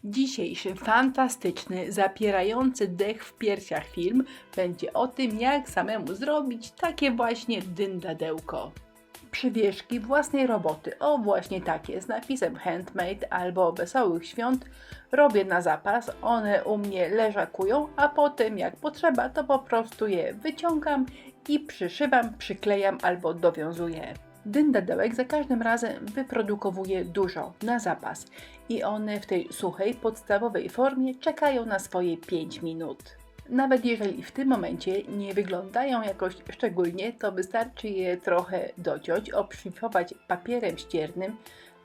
Dzisiejszy fantastyczny, zapierający dech w piersiach film będzie o tym, jak samemu zrobić takie właśnie dyndadełko. Przywieszki własnej roboty, o właśnie takie, z napisem handmade albo wesołych świąt, robię na zapas, one u mnie leżakują, a potem jak potrzeba to po prostu je wyciągam i przyszywam, przyklejam albo dowiązuję. Dyndadełek za każdym razem wyprodukowuję dużo, na zapas i one w tej suchej, podstawowej formie czekają na swoje 5 minut. Nawet jeżeli w tym momencie nie wyglądają jakoś szczególnie, to wystarczy je trochę dociąć, obszlifować papierem ściernym,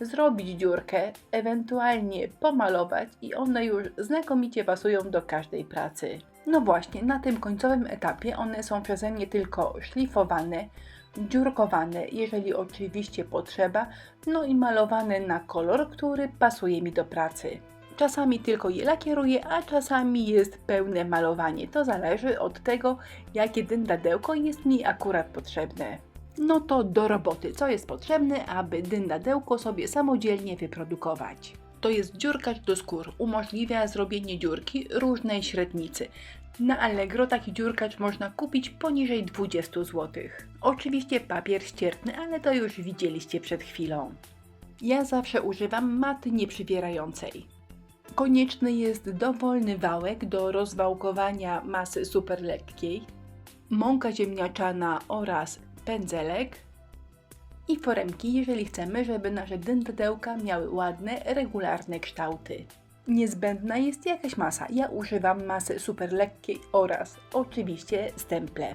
zrobić dziurkę, ewentualnie pomalować i one już znakomicie pasują do każdej pracy. No właśnie, na tym końcowym etapie one są przeze mnie tylko szlifowane, dziurkowane, jeżeli oczywiście potrzeba, no i malowane na kolor, który pasuje mi do pracy. Czasami tylko je lakieruję, a czasami jest pełne malowanie. To zależy od tego, jakie dyndadełko jest mi akurat potrzebne. No to do roboty. Co jest potrzebne, aby dyndadełko sobie samodzielnie wyprodukować? To jest dziurkacz do skór. Umożliwia zrobienie dziurki różnej średnicy. Na Allegro taki dziurkacz można kupić poniżej 20 zł. Oczywiście papier ścierny, ale to już widzieliście przed chwilą. Ja zawsze używam maty nieprzywierającej. Konieczny jest dowolny wałek do rozwałkowania masy super lekkiej, mąka ziemniaczana oraz pędzelek i foremki, jeżeli chcemy, żeby nasze dyndadełka miały ładne, regularne kształty. Niezbędna jest jakaś masa. Ja używam masy super lekkiej oraz oczywiście stemple.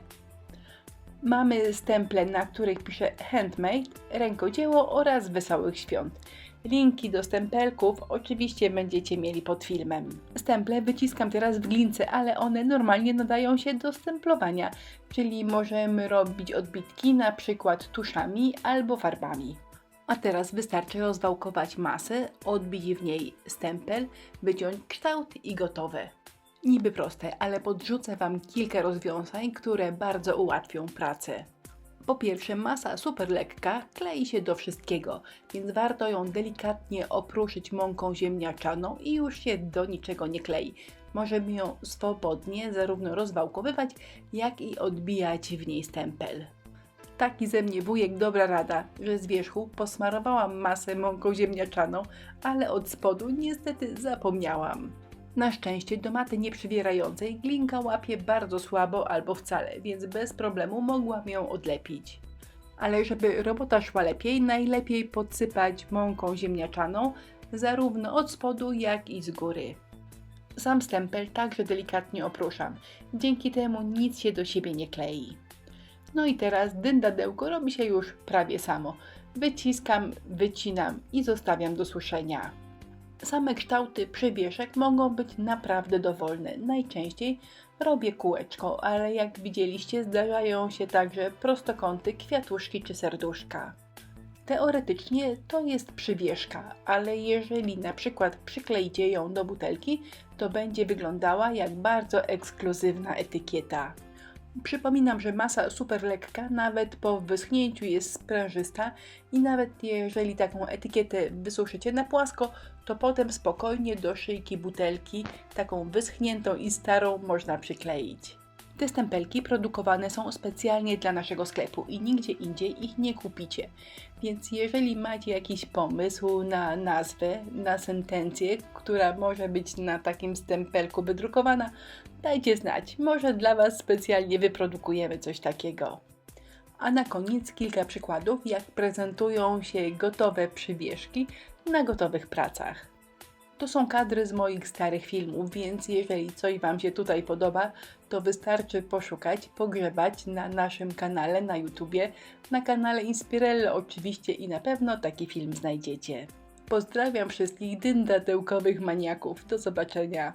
Mamy stemple, na których pisze handmade, rękodzieło oraz wesołych świąt. Linki do stempelków oczywiście będziecie mieli pod filmem. Stemple wyciskam teraz w glince, ale one normalnie nadają się do stemplowania, czyli możemy robić odbitki na przykład tuszami albo farbami. A teraz wystarczy rozwałkować masę, odbić w niej stempel, wyciąć kształt i gotowe. Niby proste, ale podrzucę Wam kilka rozwiązań, które bardzo ułatwią pracę. Po pierwsze, masa super lekka klei się do wszystkiego, więc warto ją delikatnie opruszyć mąką ziemniaczaną i już się do niczego nie klei. Możemy ją swobodnie zarówno rozwałkowywać, jak i odbijać w niej stempel. Taki ze mnie wujek dobra rada, że z wierzchu posmarowałam masę mąką ziemniaczaną, ale od spodu niestety zapomniałam. Na szczęście do maty nieprzywierającej glinka łapie bardzo słabo albo wcale, więc bez problemu mogłam ją odlepić. Ale żeby robota szła lepiej, najlepiej podsypać mąką ziemniaczaną zarówno od spodu, jak i z góry. Sam stempel także delikatnie opruszam, dzięki temu nic się do siebie nie klei. No i teraz dyndadełko robi się już prawie samo. Wyciskam, wycinam i zostawiam do suszenia. Same kształty przywieszek mogą być naprawdę dowolne. Najczęściej robię kółeczko, ale jak widzieliście zdarzają się także prostokąty, kwiatuszki czy serduszka. Teoretycznie to jest przywieszka, ale jeżeli na przykład przykleicie ją do butelki, to będzie wyglądała jak bardzo ekskluzywna etykieta. Przypominam, że masa super lekka nawet po wyschnięciu jest sprężysta i nawet jeżeli taką etykietę wysuszycie na płasko, to potem spokojnie do szyjki butelki taką wyschniętą i starą można przykleić. Te stempelki produkowane są specjalnie dla naszego sklepu i nigdzie indziej ich nie kupicie. Więc jeżeli macie jakiś pomysł na nazwę, na sentencję, która może być na takim stempelku wydrukowana, dajcie znać. Może dla Was specjalnie wyprodukujemy coś takiego. A na koniec kilka przykładów, jak prezentują się gotowe przywieszki na gotowych pracach. To są kadry z moich starych filmów, więc jeżeli coś Wam się tutaj podoba, to wystarczy poszukać, pogrzebać na naszym kanale na YouTubie, na kanale Inspirello oczywiście i na pewno taki film znajdziecie. Pozdrawiam wszystkich dyndadełkowych maniaków. Do zobaczenia.